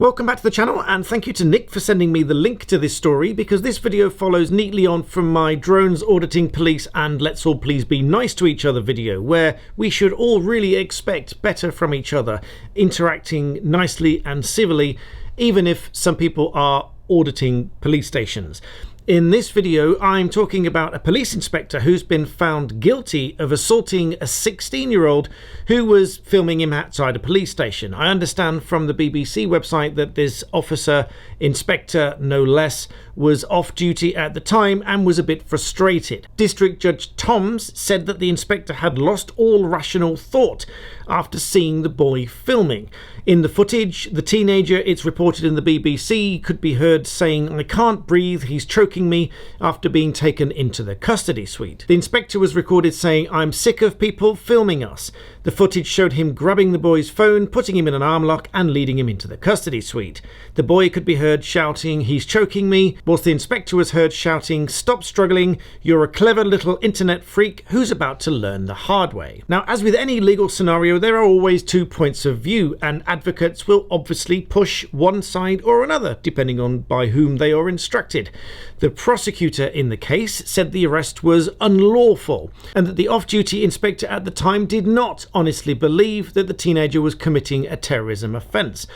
Welcome back to the channel, and thank you to Nick for sending me the link to this story, because this video follows neatly on from my drones auditing police and let's all please be nice to each other video, where we should all really expect better from each other, interacting nicely and civilly, even if some people are auditing police stations. In this video, I'm talking about a police inspector who's been found guilty of assaulting a 16-year-old who was filming him outside a police station. I understand from the BBC website that this officer, inspector no less, was off duty at the time and was a bit frustrated. District Judge Toms said that the inspector had lost all rational thought after seeing the boy filming. In the footage, the teenager, it's reported in the BBC, could be heard saying, "I can't breathe, he's choking me," after being taken into the custody suite. The inspector was recorded saying, "I'm sick of people filming us." The footage showed him grabbing the boy's phone, putting him in an arm lock and leading him into the custody suite. The boy could be heard shouting, "He's choking me," whilst the inspector was heard shouting, "Stop struggling, you're a clever little internet freak who's about to learn the hard way." Now, as with any legal scenario, there are always two points of view, and advocates will obviously push one side or another, depending on by whom they are instructed. The prosecutor in the case said the arrest was unlawful, and that the off-duty inspector at the time did not honestly believe that the teenager was committing a terrorism offence.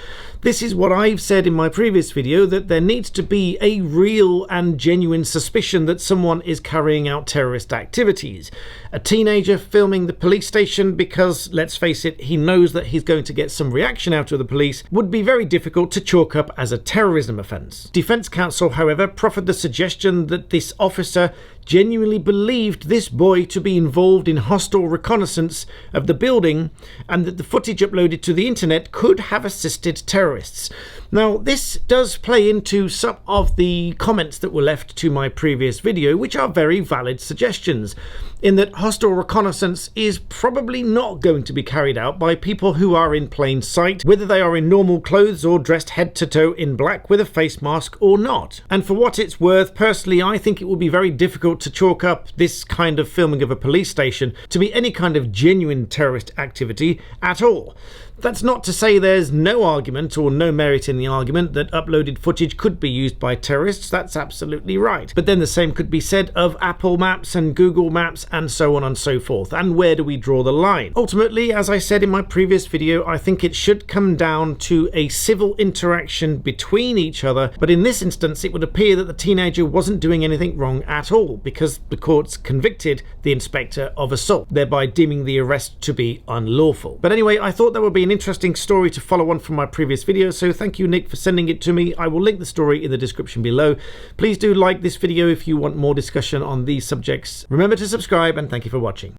This is what I've said in my previous video, that there needs to be a real and genuine suspicion that someone is carrying out terrorist activities. A teenager filming the police station because, let's face it, he knows that he's going to get some reaction out of the police would be very difficult to chalk up as a terrorism offence. Defence counsel, however, proffered the suggestion that this officer genuinely believed this boy to be involved in hostile reconnaissance of the building, and that the footage uploaded to the internet could have assisted terrorists. Now, this does play into some of the comments that were left to my previous video, which are very valid suggestions, in that hostile reconnaissance is probably not going to be carried out by people who are in plain sight, whether they are in normal clothes or dressed head to toe in black with a face mask or not. And for what it's worth, personally, I think it would be very difficult to chalk up this kind of filming of a police station to be any kind of genuine terrorist activity at all. That's not to say there's no argument or no merit in the argument that uploaded footage could be used by terrorists. That's absolutely right. But then the same could be said of Apple Maps and Google Maps and so on and so forth. And where do we draw the line? Ultimately, as I said in my previous video, I think it should come down to a civil interaction between each other. But in this instance, it would appear that the teenager wasn't doing anything wrong at all, because the courts convicted the inspector of assault, thereby deeming the arrest to be unlawful. But anyway, I thought that would be an interesting story to follow on from my previous video, so thank you, Nick, for sending it to me. I will link the story in the description below. Please do like this video if you want more discussion on these subjects. Remember to subscribe, and thank you for watching.